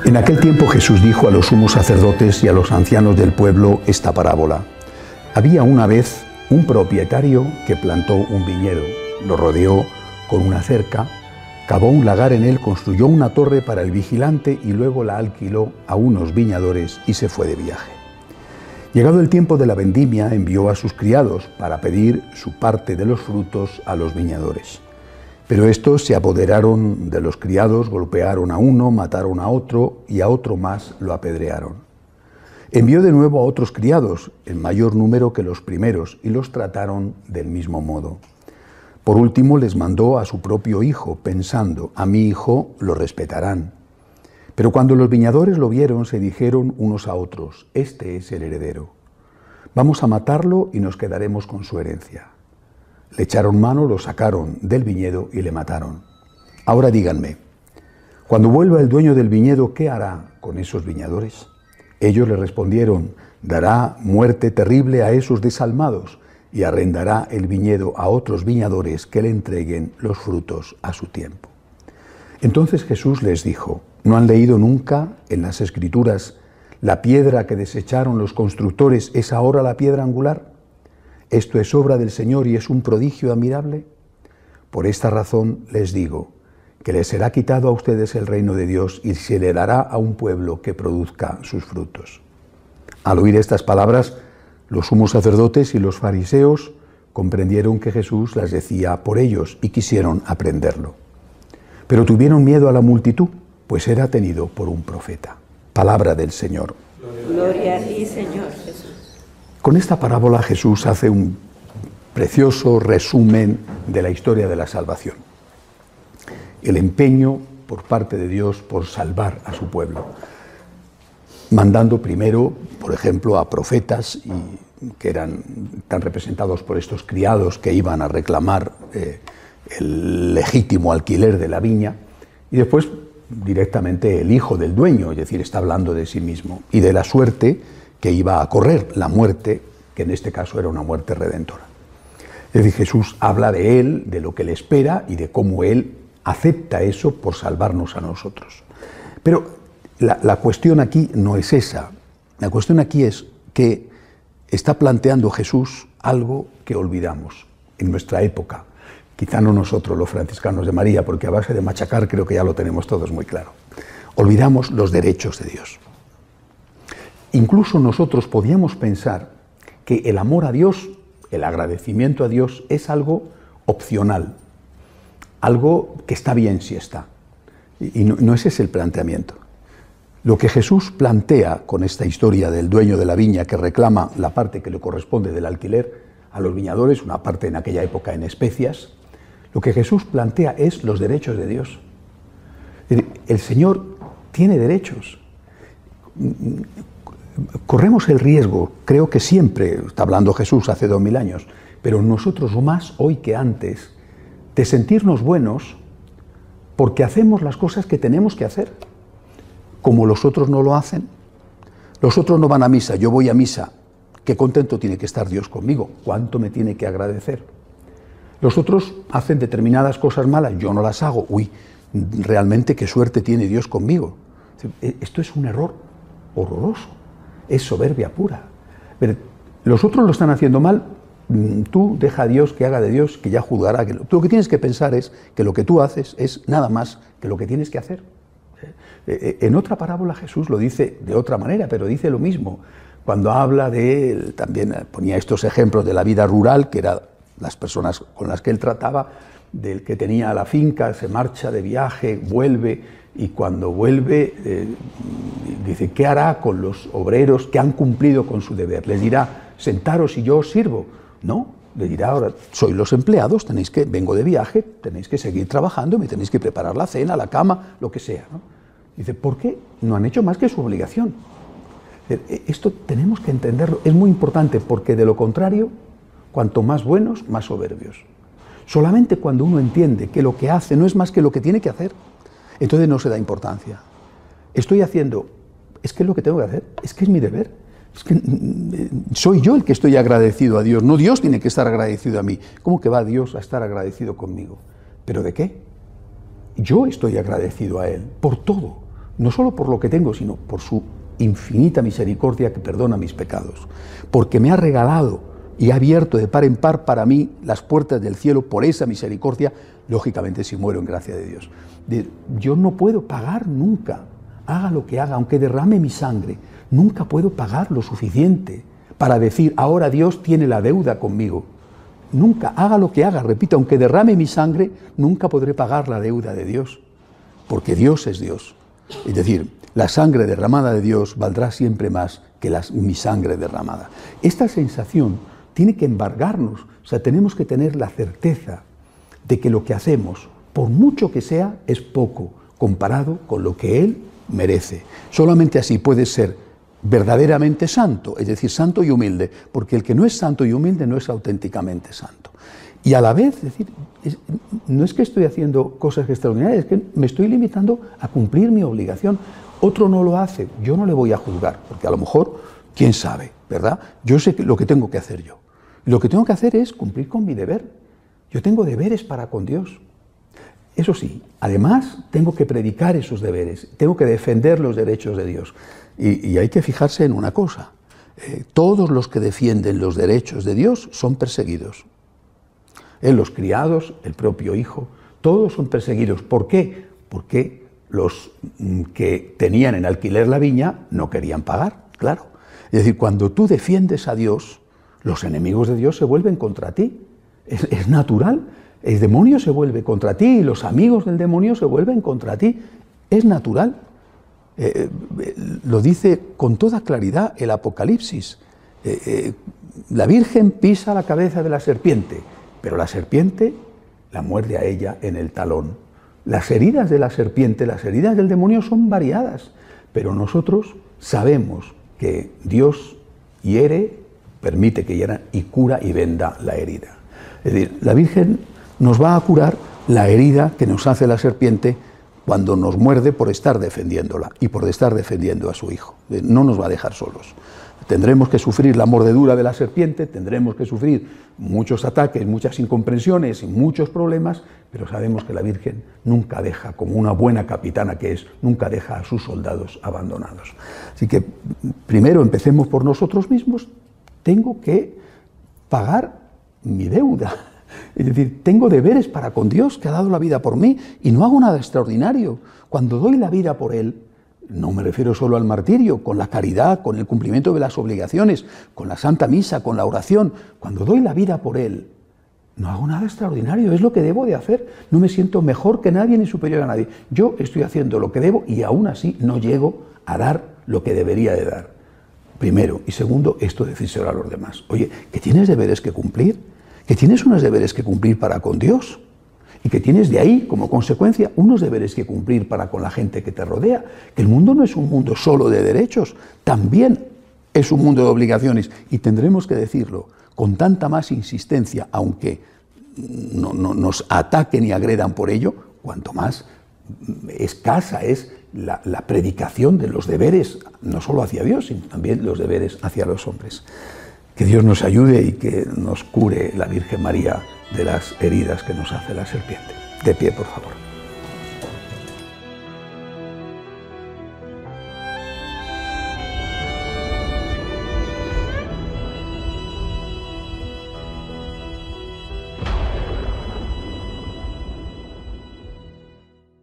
En aquel tiempo Jesús dijo a los sumos sacerdotes y a los ancianos del pueblo esta parábola. Había una vez un propietario que plantó un viñedo, lo rodeó con una cerca, cavó un lagar en él, construyó una torre para el vigilante y luego la alquiló a unos viñadores y se fue de viaje. Llegado el tiempo de la vendimia, envió a sus criados para pedir su parte de los frutos a los viñadores. Pero estos se apoderaron de los criados, golpearon a uno, mataron a otro y a otro más lo apedrearon. Envió de nuevo a otros criados, en mayor número que los primeros, y los trataron del mismo modo. Por último les mandó a su propio hijo, pensando, a mi hijo lo respetarán. Pero cuando los viñadores lo vieron, se dijeron unos a otros, este es el heredero. Vamos a matarlo y nos quedaremos con su herencia. Le echaron mano, lo sacaron del viñedo y le mataron. Ahora díganme, cuando vuelva el dueño del viñedo, ¿qué hará con esos viñadores? Ellos le respondieron, dará muerte terrible a esos desalmados y arrendará el viñedo a otros viñadores que le entreguen los frutos a su tiempo. Entonces Jesús les dijo, ¿no han leído nunca en las Escrituras la piedra que desecharon los constructores es ahora la piedra angular? Esto es obra del Señor y es un prodigio admirable. Por esta razón les digo que les será quitado a ustedes el reino de Dios y se le dará a un pueblo que produzca sus frutos. Al oír estas palabras, los sumos sacerdotes y los fariseos comprendieron que Jesús las decía por ellos y quisieron aprenderlo. Pero tuvieron miedo a la multitud, pues era tenido por un profeta. Palabra del Señor. Gloria a ti, Señor Jesús. Con esta parábola Jesús hace un precioso resumen de la historia de la salvación. El empeño por parte de Dios por salvar a su pueblo, mandando primero, por ejemplo, a profetas que están representados por estos criados que iban a reclamar el legítimo alquiler de la viña, y después directamente el hijo del dueño, es decir, está hablando de sí mismo y de la suerte que iba a correr, la muerte, que en este caso era una muerte redentora. Es decir, Jesús habla de él, de lo que le espera y de cómo él acepta eso por salvarnos a nosotros. Pero la cuestión aquí no es esa. La cuestión aquí es que está planteando Jesús algo que olvidamos en nuestra época. Quizá no nosotros, los franciscanos de María, porque a base de machacar creo que ya lo tenemos todos muy claro. Olvidamos los derechos de Dios. Incluso nosotros podíamos pensar que el amor a Dios, el agradecimiento a Dios, es algo opcional, algo que está bien si está. Y no ese es el planteamiento. Lo que Jesús plantea con esta historia del dueño de la viña que reclama la parte que le corresponde del alquiler a los viñadores, una parte en aquella época en especias, lo que Jesús plantea es los derechos de Dios. El Señor tiene derechos. Corremos el riesgo, creo que siempre, está hablando Jesús hace 2000 años, pero nosotros más hoy que antes, de sentirnos buenos porque hacemos las cosas que tenemos que hacer, como los otros no lo hacen. Los otros no van a misa, yo voy a misa. Qué contento tiene que estar Dios conmigo, cuánto me tiene que agradecer. Los otros hacen determinadas cosas malas, yo no las hago. Uy, realmente qué suerte tiene Dios conmigo. Esto es un error horroroso. Es soberbia pura. Pero los otros lo están haciendo mal, tú deja a Dios que haga de Dios, que ya juzgará. Tú lo que tienes que pensar es que lo que tú haces es nada más que lo que tienes que hacer. En otra parábola Jesús lo dice de otra manera, pero dice lo mismo. Cuando habla de, también ponía estos ejemplos de la vida rural, que eran las personas con las que él trataba, del que tenía la finca, se marcha de viaje, vuelve, y cuando vuelve dice, ¿qué hará con los obreros que han cumplido con su deber? Les dirá, sentaros y yo os sirvo. No, le dirá, ahora sois los empleados, vengo de viaje, tenéis que seguir trabajando, me tenéis que preparar la cena, la cama, lo que sea, ¿no? Dice, ¿por qué? No han hecho más que su obligación. Esto tenemos que entenderlo, es muy importante, porque de lo contrario, cuanto más buenos, más soberbios. Solamente cuando uno entiende que lo que hace no es más que lo que tiene que hacer, entonces no se da importancia. Estoy haciendo, es que es lo que tengo que hacer, es que es mi deber, es que soy yo el que estoy agradecido a Dios, no Dios tiene que estar agradecido a mí. ¿Cómo que va Dios a estar agradecido conmigo? ¿Pero de qué? Yo estoy agradecido a Él por todo, no solo por lo que tengo, sino por su infinita misericordia que perdona mis pecados, porque me ha regalado y ha abierto de par en par para mí las puertas del cielo por esa misericordia, lógicamente si muero en gracia de Dios. Yo no puedo pagar nunca, haga lo que haga, aunque derrame mi sangre, nunca puedo pagar lo suficiente para decir, ahora Dios tiene la deuda conmigo. Nunca, haga lo que haga, repito, aunque derrame mi sangre, nunca podré pagar la deuda de Dios, porque Dios es Dios. Es decir, la sangre derramada de Dios valdrá siempre más que mi sangre derramada. Esta sensación tiene que embargarnos, o sea, tenemos que tener la certeza de que lo que hacemos, por mucho que sea, es poco comparado con lo que Él merece. Solamente así puede ser verdaderamente santo, es decir, santo y humilde, porque el que no es santo y humilde no es auténticamente santo. Y a la vez, es decir, no es que estoy haciendo cosas extraordinarias, es que me estoy limitando a cumplir mi obligación. Otro no lo hace, yo no le voy a juzgar, porque a lo mejor, quién sabe, ¿verdad? Yo sé lo que tengo que hacer yo. Lo que tengo que hacer es cumplir con mi deber. Yo tengo deberes para con Dios. Eso sí, además tengo que predicar esos deberes, tengo que defender los derechos de Dios. Y hay que fijarse en una cosa, todos los que defienden los derechos de Dios son perseguidos. Los criados, el propio hijo, todos son perseguidos. ¿Por qué? Porque los que tenían en alquiler la viña no querían pagar, claro. Es decir, cuando tú defiendes a Dios, los enemigos de Dios se vuelven contra ti. Es natural. El demonio se vuelve contra ti y los amigos del demonio se vuelven contra ti. Es natural. Lo dice con toda claridad el Apocalipsis. La Virgen pisa la cabeza de la serpiente, pero la serpiente la muerde a ella en el talón. Las heridas de la serpiente, las heridas del demonio son variadas, pero nosotros sabemos que Dios hiere, permite que hiera y cura y venda la herida. Es decir, la Virgen nos va a curar la herida que nos hace la serpiente cuando nos muerde por estar defendiéndola y por estar defendiendo a su hijo. No nos va a dejar solos. Tendremos que sufrir la mordedura de la serpiente, tendremos que sufrir muchos ataques, muchas incomprensiones y muchos problemas, pero sabemos que la Virgen nunca deja, como una buena capitana que es, nunca deja a sus soldados abandonados. Así que primero empecemos por nosotros mismos. Tengo que pagar mi deuda. Es decir, tengo deberes para con Dios, que ha dado la vida por mí, y no hago nada extraordinario. Cuando doy la vida por Él, no me refiero solo al martirio, con la caridad, con el cumplimiento de las obligaciones, con la Santa Misa, con la oración. Cuando doy la vida por Él, no hago nada extraordinario, es lo que debo de hacer. No me siento mejor que nadie ni superior a nadie. Yo estoy haciendo lo que debo y aún así no llego a dar lo que debería de dar. Primero. Y segundo, esto decírselo a los demás. Oye, que tienes deberes que cumplir, que tienes unos deberes que cumplir para con Dios y que tienes de ahí, como consecuencia, unos deberes que cumplir para con la gente que te rodea, que el mundo no es un mundo solo de derechos, también es un mundo de obligaciones y tendremos que decirlo con tanta más insistencia, aunque no nos ataquen y agredan por ello, cuanto más escasa es la predicación de los deberes, no solo hacia Dios, sino también los deberes hacia los hombres. Que Dios nos ayude y que nos cure la Virgen María de las heridas que nos hace la serpiente. De pie, por favor.